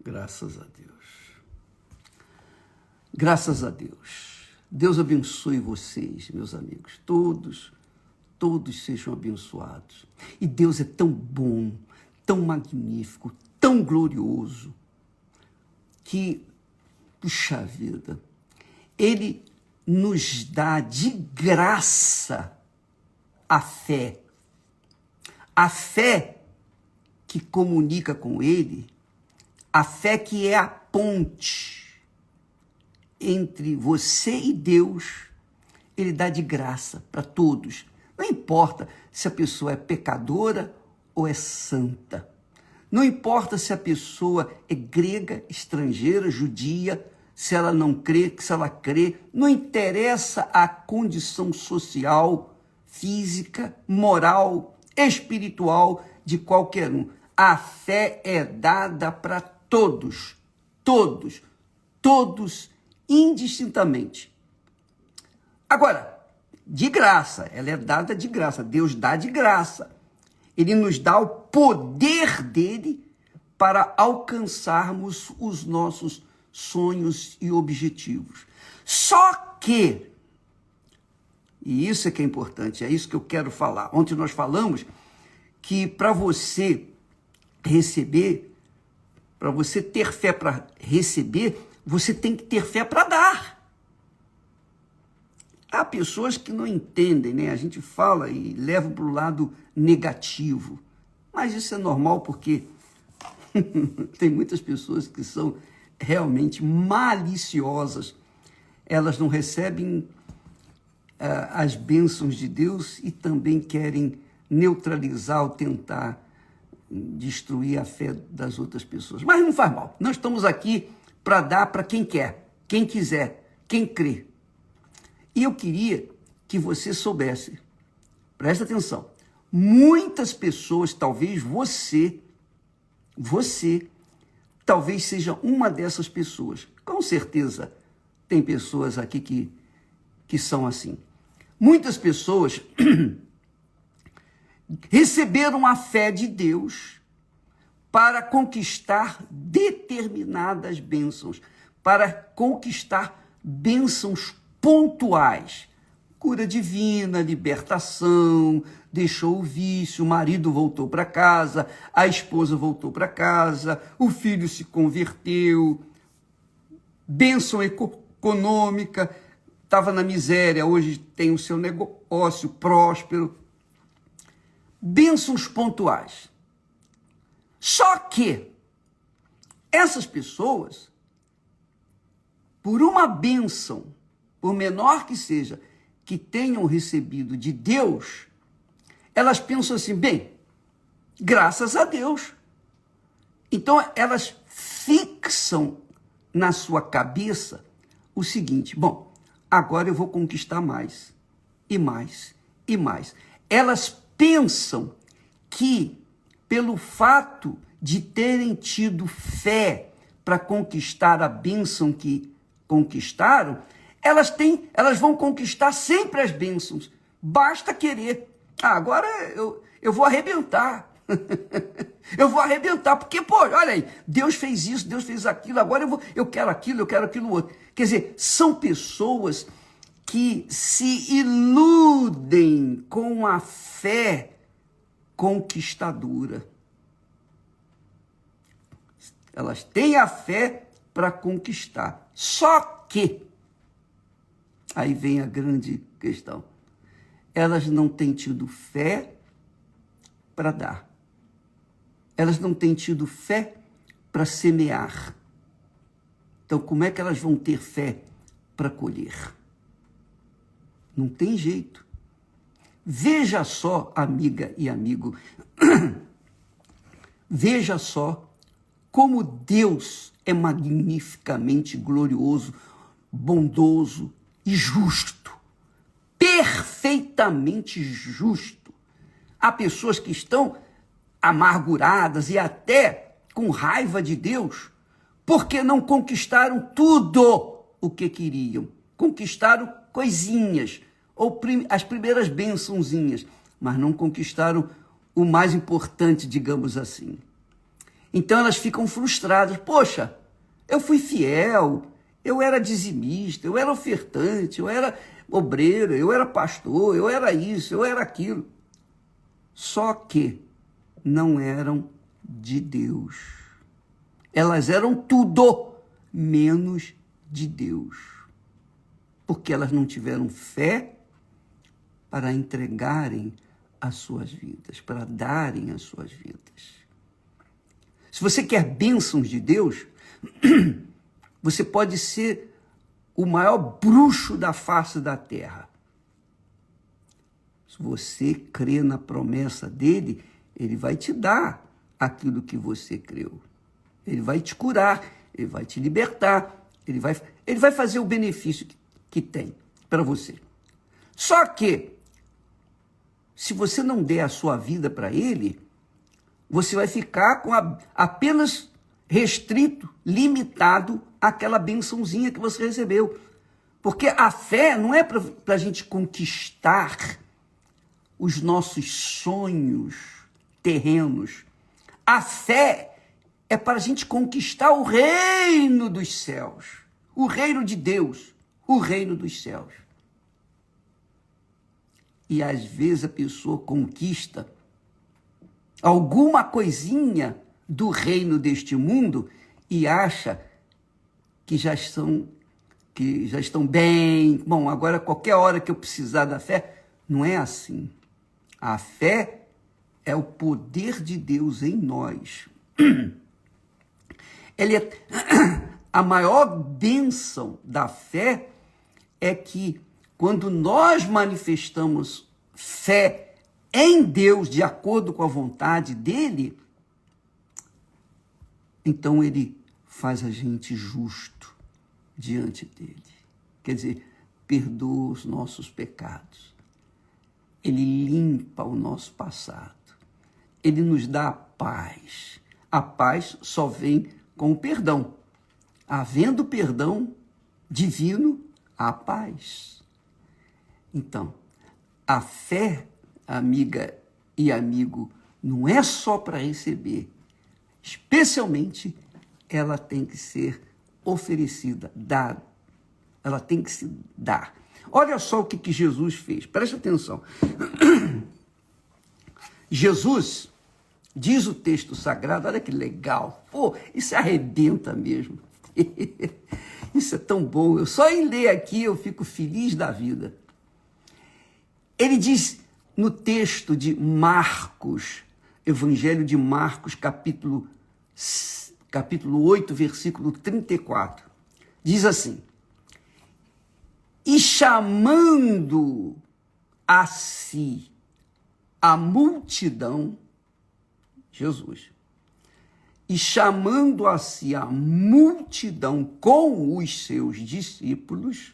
Graças a Deus. Graças a Deus. Deus abençoe vocês, meus amigos. Todos sejam abençoados. E Deus é tão bom, tão magnífico, tão glorioso, que, puxa vida, Ele nos dá de graça a fé. A fé que comunica com Ele, a fé que é a ponte entre você e Deus, Ele dá de graça para todos. Não importa se a pessoa é pecadora ou é santa. Não importa se a pessoa é grega, estrangeira, judia, se ela não crê, se ela crê. Não interessa a condição social, física, moral, espiritual de qualquer um. A fé é dada para todos, indistintamente. Agora, de graça, ela é dada de graça, Deus dá de graça. Ele nos dá o poder dele para alcançarmos os nossos sonhos e objetivos. Só que, e isso é que é importante, é isso que eu quero falar. Ontem nós falamos que para você receber, para você ter fé para receber, você tem que ter fé para dar. Há pessoas que não entendem, né? A gente fala e leva para o lado negativo. Mas isso é normal porque tem muitas pessoas que são realmente maliciosas. Elas não recebem as bênçãos de Deus e também querem neutralizar ou tentar destruir a fé das outras pessoas. Mas não faz mal. Nós estamos aqui para dar para quem quer, quem quiser, quem crê. E eu queria que você soubesse, presta atenção, muitas pessoas, talvez você, talvez seja uma dessas pessoas. Com certeza tem pessoas aqui que são assim. Muitas pessoas receberam a fé de Deus para conquistar determinadas bênçãos, para conquistar bênçãos pontuais, cura divina, libertação, deixou o vício, o marido voltou para casa, a esposa voltou para casa, o filho se converteu, bênção econômica, estava na miséria, hoje tem o seu negócio próspero, bênçãos pontuais. Só que essas pessoas, por uma bênção, por menor que seja, que tenham recebido de Deus, elas pensam assim, bem, graças a Deus. Então, elas fixam na sua cabeça o seguinte, bom, agora eu vou conquistar mais, e mais, e mais. Elas pensam que, pelo fato de terem tido fé para conquistar a bênção que conquistaram, elas vão conquistar sempre as bênçãos. Basta querer. Agora eu vou arrebentar. Eu vou arrebentar, porque, pô, olha aí, Deus fez isso, Deus fez aquilo, agora eu quero aquilo outro. Quer dizer, são pessoas que se iludem com a fé conquistadora. Elas têm a fé para conquistar. Só que, aí vem a grande questão, elas não têm tido fé para dar. Elas não têm tido fé para semear. Então, como é que elas vão ter fé para colher? Não tem jeito. Veja só, amiga e amigo, veja só como Deus é magnificamente glorioso, bondoso e justo. Perfeitamente justo. Há pessoas que estão amarguradas e até com raiva de Deus, porque não conquistaram tudo o que queriam. Conquistaram coisinhas, ou as primeiras bênçãozinhas, mas não conquistaram o mais importante, digamos assim. Então elas ficam frustradas. Poxa, eu fui fiel, eu era dizimista, eu era ofertante, eu era obreiro, eu era pastor, eu era isso, eu era aquilo. Só que não eram de Deus. Elas eram tudo menos de Deus. Porque elas não tiveram fé para entregarem as suas vidas, para darem as suas vidas. Se você quer bênçãos de Deus, você pode ser o maior bruxo da face da terra. Se você crê na promessa dele, ele vai te dar aquilo que você creu. Ele vai te curar, ele vai te libertar, ele vai fazer o benefício que tem para você. Só que, se você não der a sua vida para ele, você vai ficar com apenas restrito, limitado àquela bençãozinha que você recebeu. Porque a fé não é para a gente conquistar os nossos sonhos terrenos. A fé é para a gente conquistar o reino dos céus, o reino de Deus, o reino dos céus. E às vezes a pessoa conquista alguma coisinha do reino deste mundo e acha que já estão bem. Bom, agora qualquer hora que eu precisar da fé, não é assim. A fé é o poder de Deus em nós. A maior bênção da fé é que quando nós manifestamos fé em Deus, de acordo com a vontade dele, então ele faz a gente justo diante dele. Quer dizer, perdoa os nossos pecados. Ele limpa o nosso passado. Ele nos dá a paz. A paz só vem com o perdão. Havendo perdão divino, há paz. Então, a fé, amiga e amigo, não é só para receber. Especialmente, ela tem que ser oferecida, dada. Ela tem que se dar. Olha só o que Jesus fez. Preste atenção. Jesus, diz o texto sagrado, olha que legal. Pô, isso arrebenta mesmo. Isso é tão bom. Eu só em ler aqui eu fico feliz da vida. Ele diz no texto de Marcos, Evangelho de Marcos, capítulo 8, versículo 34. Diz assim: e chamando a si a multidão, Jesus, e chamando a si a multidão com os seus discípulos,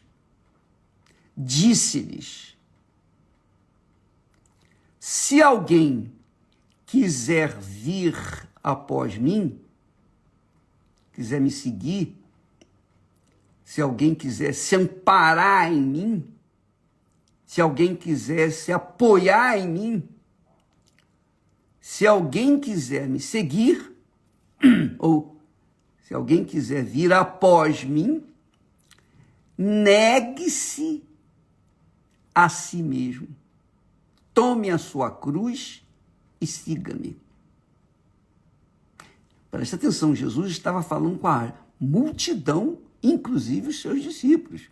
disse-lhes: se alguém quiser vir após mim, quiser me seguir, se alguém quiser se amparar em mim, se alguém quiser se apoiar em mim, se alguém quiser me seguir, ou se alguém quiser vir após mim, negue-se a si mesmo. Tome a sua cruz e siga-me. Presta atenção, Jesus estava falando com a multidão, inclusive os seus discípulos.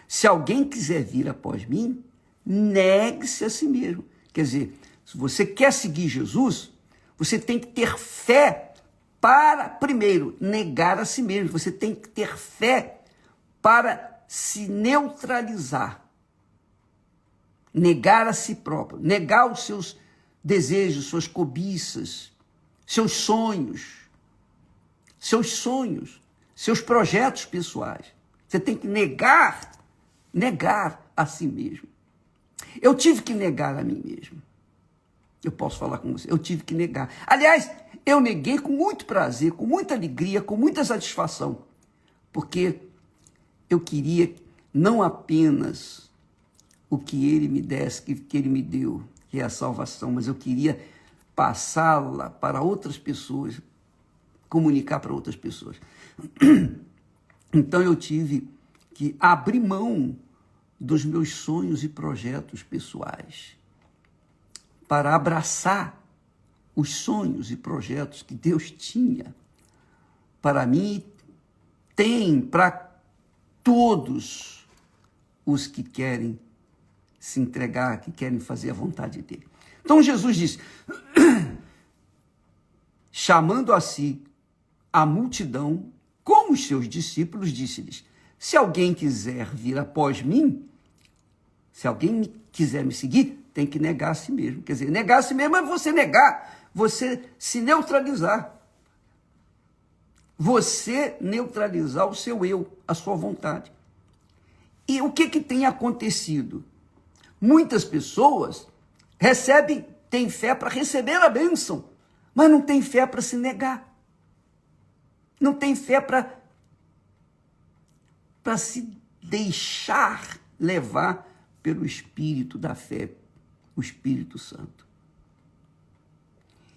Se alguém quiser vir após mim, negue-se a si mesmo. Quer dizer, se você quer seguir Jesus, você tem que ter fé para, primeiro, negar a si mesmo. Você tem que ter fé para se neutralizar. Negar a si próprio, negar os seus desejos, suas cobiças, seus sonhos, seus projetos pessoais. Você tem que negar a si mesmo. Eu tive que negar a mim mesmo. Eu posso falar com você, eu tive que negar. Aliás, eu neguei com muito prazer, com muita alegria, com muita satisfação, porque eu queria não apenas o que ele me desse, que ele me deu, que é a salvação, mas eu queria passá-la para outras pessoas, comunicar para outras pessoas. Então eu tive que abrir mão dos meus sonhos e projetos pessoais para abraçar os sonhos e projetos que Deus tinha para mim, tem para todos os que querem se entregar, que querem fazer a vontade dele. Então Jesus disse, chamando a si a multidão, com os seus discípulos, disse-lhes, se alguém quiser vir após mim, se alguém quiser me seguir, tem que negar a si mesmo. Quer dizer, negar a si mesmo é você negar, você se neutralizar. Você neutralizar o seu eu, a sua vontade. E o que tem acontecido? Muitas pessoas têm fé para receber a bênção, mas não tem fé para se negar. Não tem fé para se deixar levar pelo Espírito da fé, o Espírito Santo.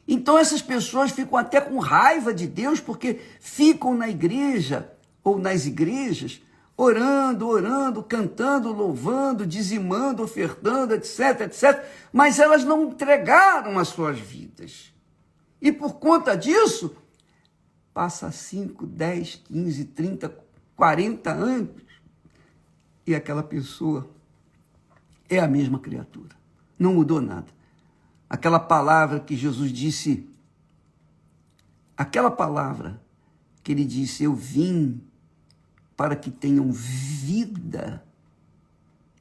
Então essas pessoas ficam até com raiva de Deus, porque ficam na igreja ou nas igrejas, orando, cantando, louvando, dizimando, ofertando, etc, etc, mas elas não entregaram as suas vidas. E por conta disso, passa 5, 10, 15, 30, 40 anos, e aquela pessoa é a mesma criatura. Não mudou nada. Aquela palavra que Jesus disse, aquela palavra que ele disse, eu vim para que tenham vida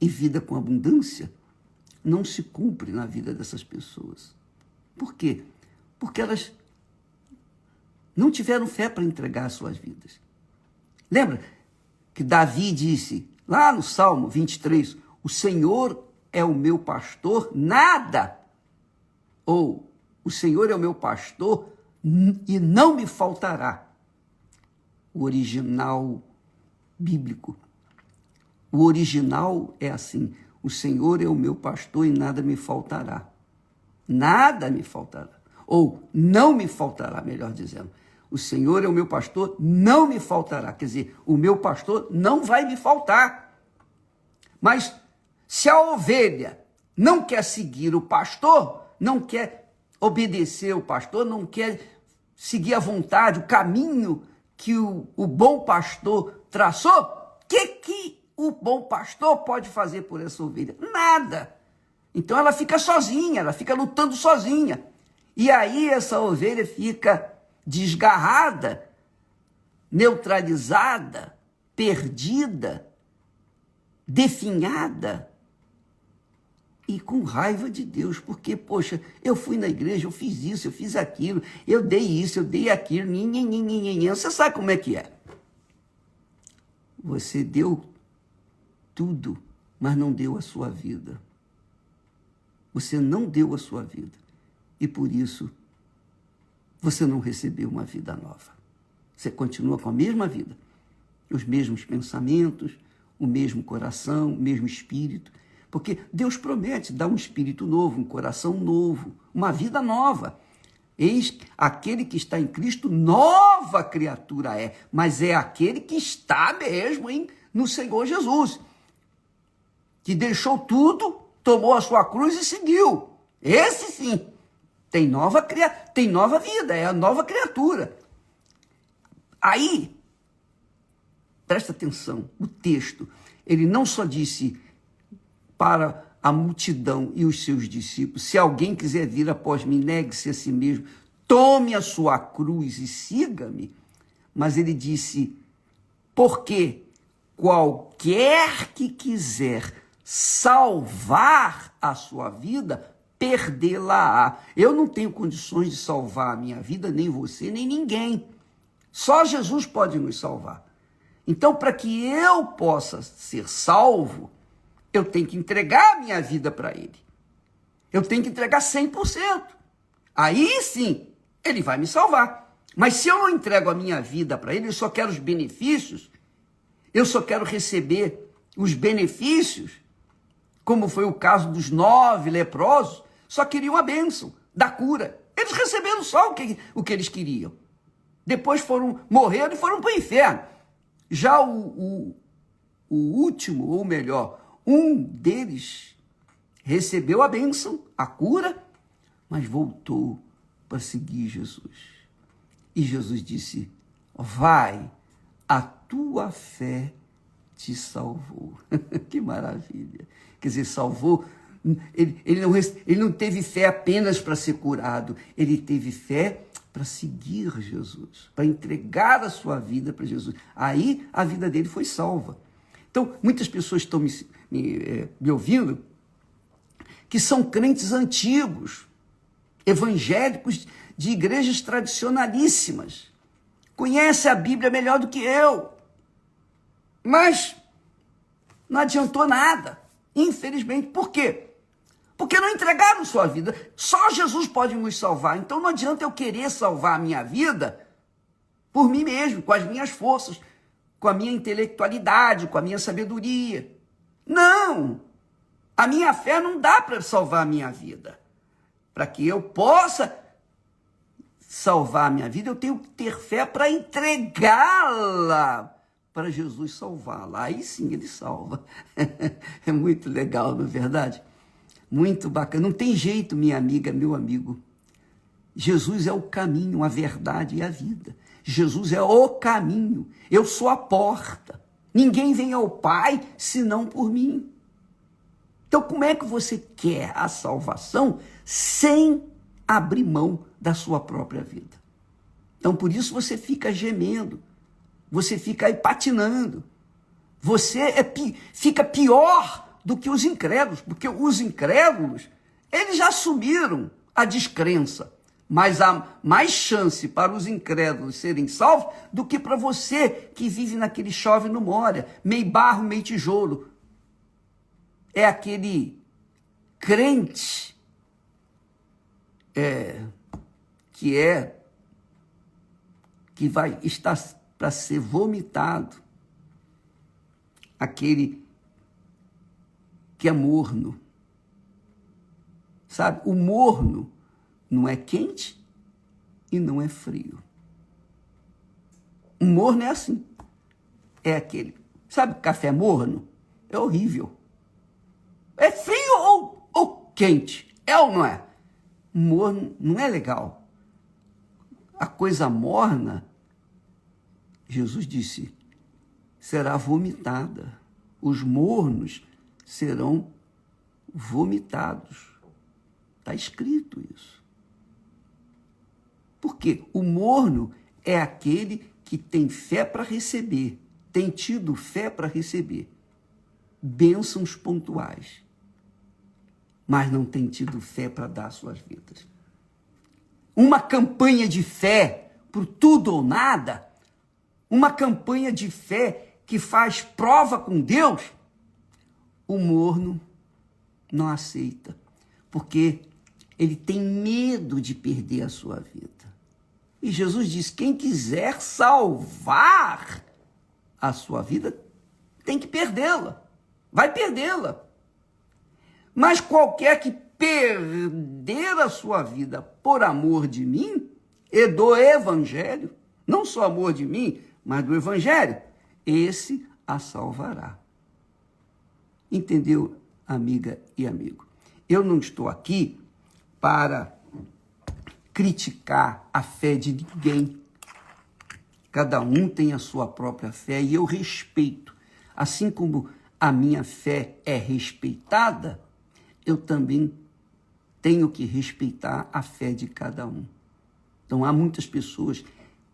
e vida com abundância, não se cumpre na vida dessas pessoas. Por quê? Porque elas não tiveram fé para entregar as suas vidas. Lembra que Davi disse, lá no Salmo 23, o Senhor é o meu pastor, nada. Ou, o Senhor é o meu pastor e não me faltará. O original bíblico. O original é assim, o Senhor é o meu pastor e nada me faltará. Nada me faltará. Ou, não me faltará, melhor dizendo. O Senhor é o meu pastor, não me faltará. Quer dizer, o meu pastor não vai me faltar. Mas, se a ovelha não quer seguir o pastor, não quer obedecer o pastor, não quer seguir a vontade, o caminho que o bom pastor traçou, o que o bom pastor pode fazer por essa ovelha? Nada. Então ela fica sozinha, ela fica lutando sozinha. E aí essa ovelha fica desgarrada, neutralizada, perdida, definhada, e com raiva de Deus, porque, poxa, eu fui na igreja, eu fiz isso, eu fiz aquilo, eu dei isso, eu dei aquilo, você sabe como é que é. Você deu tudo, mas não deu a sua vida. Você não deu a sua vida, e por isso, você não recebeu uma vida nova. Você continua com a mesma vida, os mesmos pensamentos, o mesmo coração, o mesmo espírito, porque Deus promete dar um espírito novo, um coração novo, uma vida nova. Eis aquele que está em Cristo, nova criatura é, mas é aquele que está mesmo no Senhor Jesus, que deixou tudo, tomou a sua cruz e seguiu. Esse sim, tem nova vida, é a nova criatura. Aí, presta atenção, o texto, ele não só disse para a multidão e os seus discípulos, se alguém quiser vir após mim, negue-se a si mesmo, tome a sua cruz e siga-me. Mas ele disse, porque qualquer que quiser salvar a sua vida, perdê-la-á. Eu não tenho condições de salvar a minha vida, nem você, nem ninguém. Só Jesus pode nos salvar. Então, para que eu possa ser salvo, eu tenho que entregar a minha vida para ele. Eu tenho que entregar 100%. Aí sim, ele vai me salvar. Mas se eu não entrego a minha vida para ele, eu só quero os benefícios, eu só quero receber os benefícios, como foi o caso dos 9 leprosos, só queriam a bênção da cura. eles receberam só o que eles queriam. Depois morreram e foram para o inferno. Já o último, ou melhor, um deles recebeu a bênção, a cura, mas voltou para seguir Jesus. E Jesus disse, vai, a tua fé te salvou. Que maravilha. Quer dizer, salvou. Ele não teve fé apenas para ser curado, ele teve fé para seguir Jesus, para entregar a sua vida para Jesus. Aí a vida dele foi salva. Então, muitas pessoas estão me ouvindo que são crentes antigos, evangélicos de igrejas tradicionalíssimas, conhecem a Bíblia melhor do que eu, mas não adiantou nada, infelizmente. Por quê? Porque não entregaram sua vida. Só Jesus pode nos salvar. Então não adianta eu querer salvar a minha vida por mim mesmo, com as minhas forças, com a minha intelectualidade, com a minha sabedoria. Não! A minha fé não dá para salvar a minha vida. Para que eu possa salvar a minha vida, eu tenho que ter fé para entregá-la para Jesus salvá-la. Aí sim ele salva. É muito legal, não é verdade? Muito bacana. Não tem jeito, minha amiga, meu amigo. Jesus é o caminho, a verdade e a vida. Jesus é o caminho. Eu sou a porta. Ninguém vem ao Pai senão por mim. Então, como é que você quer a salvação sem abrir mão da sua própria vida? Então, por isso você fica gemendo. Você fica aí patinando. Você fica pior do que os incrédulos, porque os incrédulos, eles já assumiram a descrença, mas há mais chance para os incrédulos serem salvos do que para você que vive naquele chove não molha, meio barro, meio tijolo. É aquele crente que vai estar para ser vomitado, aquele que é morno, sabe? O morno não é quente e não é frio. O morno é assim, é aquele, sabe, café morno? É horrível. É frio ou quente? É ou não é? Morno não é legal. A coisa morna, Jesus disse, será vomitada. Os mornos serão vomitados. Está escrito isso. Porque o morno é aquele que tem fé para receber, tem tido fé para receber bênçãos pontuais, mas não tem tido fé para dar suas vidas. Uma campanha de fé por tudo ou nada, uma campanha de fé que faz prova com Deus, o morno não aceita, porque ele tem medo de perder a sua vida. E Jesus diz, quem quiser salvar a sua vida, tem que perdê-la, vai perdê-la. Mas qualquer que perder a sua vida por amor de mim e do evangelho, não só amor de mim, mas do evangelho, esse a salvará. Entendeu, amiga e amigo? Eu não estou aqui para criticar a fé de ninguém. Cada um tem a sua própria fé e eu respeito. Assim como a minha fé é respeitada, eu também tenho que respeitar a fé de cada um. Então, há muitas pessoas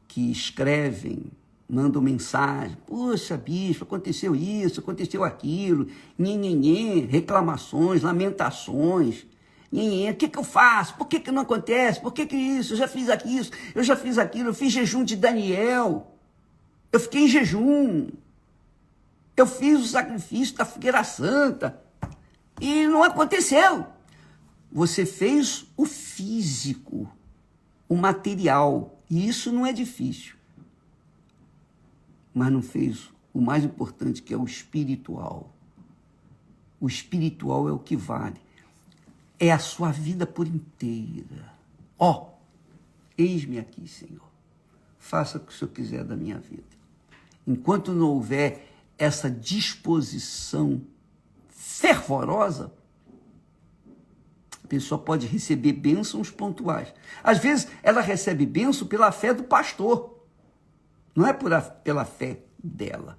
que escrevem, mandam mensagem, poxa, bispo, aconteceu isso, aconteceu aquilo, nhenhenhen, reclamações, lamentações, nhenhenhen, o que eu faço? Por que não acontece? Por que isso? Eu já fiz isso, eu já fiz aquilo, eu fiz jejum de Daniel, eu fiquei em jejum, eu fiz o sacrifício da fogueira santa e não aconteceu. Você fez o físico, o material, e isso não é difícil. Mas não fez o mais importante, que é o espiritual. O espiritual é o que vale. É a sua vida por inteira. Eis-me aqui, Senhor. Faça o que o Senhor quiser da minha vida. Enquanto não houver essa disposição fervorosa, a pessoa pode receber bênçãos pontuais. Às vezes, ela recebe bênção pela fé do pastor. Não é pela fé dela.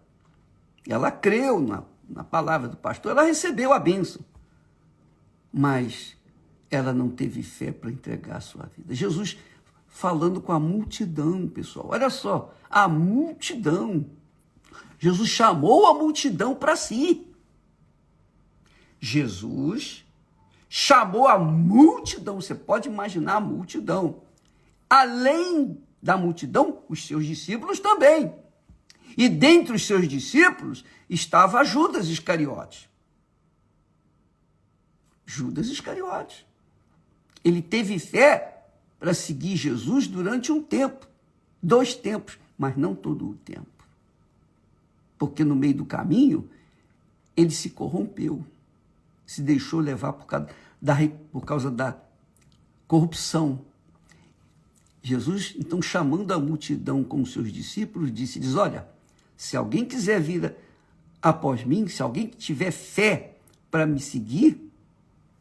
Ela creu na palavra do pastor, ela recebeu a bênção. Mas ela não teve fé para entregar a sua vida. Jesus falando com a multidão, pessoal. Olha só, a multidão. Jesus chamou a multidão para si. Jesus chamou a multidão. Você pode imaginar a multidão. Além da multidão, os seus discípulos também. E dentre os seus discípulos estava Judas Iscariotes. Judas Iscariotes. Ele teve fé para seguir Jesus durante um tempo, 2 tempos, mas não todo o tempo. Porque no meio do caminho, ele se corrompeu, se deixou levar por causa da corrupção. Jesus, então, chamando a multidão com os seus discípulos, diz, olha, se alguém quiser vir após mim, se alguém tiver fé para me seguir,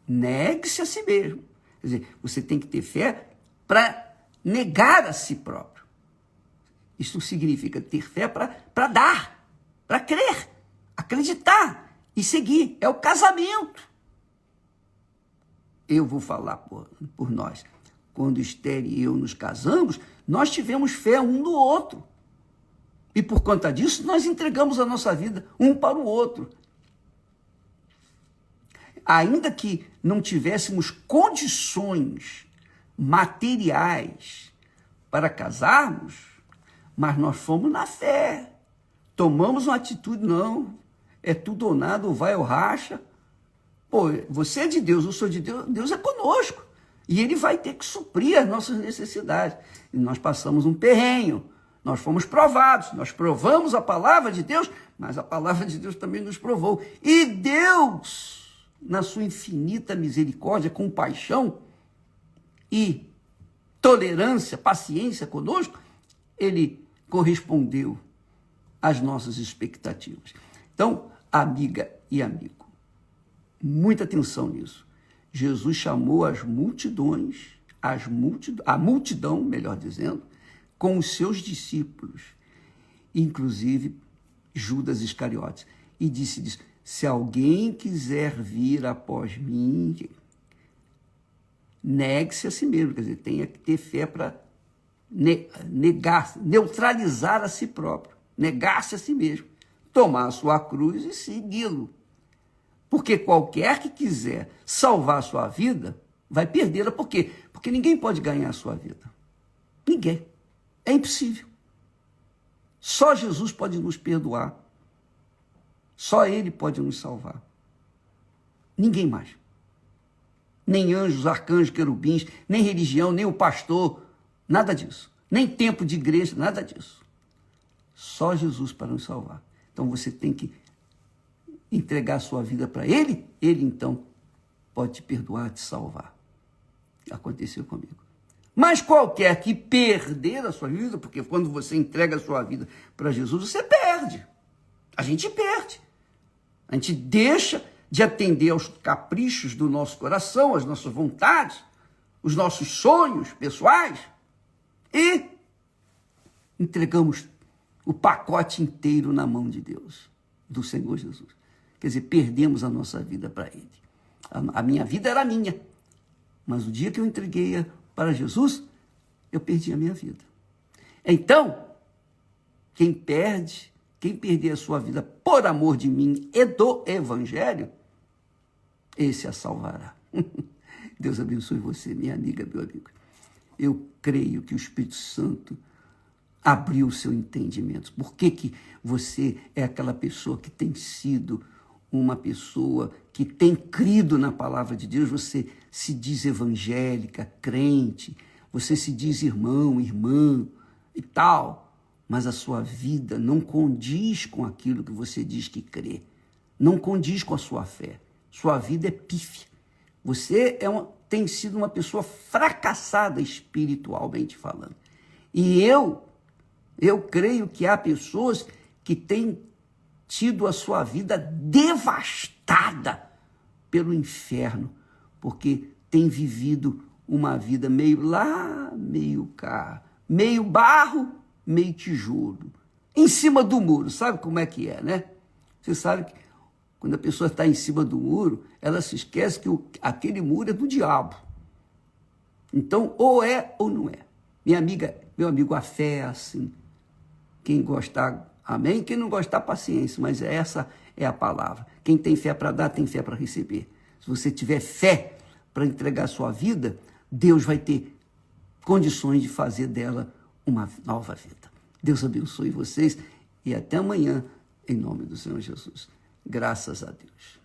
negue-se a si mesmo. Quer dizer, você tem que ter fé para negar a si próprio. Isso significa ter fé para dar, para crer, acreditar e seguir. É o casamento. Eu vou falar por nós. Quando Esther e eu nos casamos, nós tivemos fé um no outro. E por conta disso, nós entregamos a nossa vida um para o outro. Ainda que não tivéssemos condições materiais para casarmos, mas nós fomos na fé. Tomamos uma atitude, não. É tudo ou nada, ou vai ou racha. Pô, você é de Deus, eu sou de Deus, Deus é conosco. E ele vai ter que suprir as nossas necessidades. E nós passamos um perrenho, nós fomos provados, nós provamos a palavra de Deus, mas a palavra de Deus também nos provou. E Deus, na sua infinita misericórdia, compaixão e tolerância, paciência conosco, ele correspondeu às nossas expectativas. Então, amiga e amigo, muita atenção nisso. Jesus chamou as multidões, a multidão, melhor dizendo, com os seus discípulos, inclusive Judas Iscariotes, e disse, se alguém quiser vir após mim, negue-se a si mesmo, quer dizer, tenha que ter fé para neutralizar a si próprio, negar-se a si mesmo, tomar a sua cruz e segui-lo. Porque qualquer que quiser salvar a sua vida, vai perdê-la. Por quê? Porque ninguém pode ganhar a sua vida. Ninguém. É impossível. Só Jesus pode nos perdoar. Só Ele pode nos salvar. Ninguém mais. Nem anjos, arcanjos, querubins, nem religião, nem o pastor, nada disso. Nem tempo de igreja, nada disso. Só Jesus para nos salvar. Então você tem que entregar a sua vida para Ele, Ele então pode te perdoar, te salvar. Aconteceu comigo. Mas qualquer que perder a sua vida, porque quando você entrega a sua vida para Jesus, você perde. A gente perde. A gente deixa de atender aos caprichos do nosso coração, às nossas vontades, os nossos sonhos pessoais e entregamos o pacote inteiro na mão de Deus, do Senhor Jesus. Quer dizer, perdemos a nossa vida para Ele. A minha vida era minha. Mas o dia que eu entreguei para Jesus, eu perdi a minha vida. Então, quem perder a sua vida por amor de mim e do Evangelho, esse a salvará. Deus abençoe você, minha amiga, meu amigo. Eu creio que o Espírito Santo abriu o seu entendimento. Por que você é aquela pessoa que tem sido uma pessoa que tem crido na palavra de Deus? Você se diz evangélica, crente, você se diz irmão, irmã e tal, mas a sua vida não condiz com aquilo que você diz que crê, não condiz com a sua fé. Sua vida é pífia. Você é tem sido uma pessoa fracassada espiritualmente falando. E eu creio que há pessoas que têm tido a sua vida devastada pelo inferno, porque têm vivido uma vida meio lá, meio cá, meio barro, meio tijolo, em cima do muro. Sabe como é que é, né? Você sabe que quando a pessoa está em cima do muro, ela se esquece que aquele muro é do diabo. Então, ou é ou não é. Minha amiga, meu amigo, a fé é assim. Quem gostar, amém. Quem não gostar, paciência. Mas essa é a palavra. Quem tem fé para dar, tem fé para receber. Se você tiver fé para entregar a sua vida, Deus vai ter condições de fazer dela uma nova vida. Deus abençoe vocês e até amanhã, em nome do Senhor Jesus. Graças a Deus.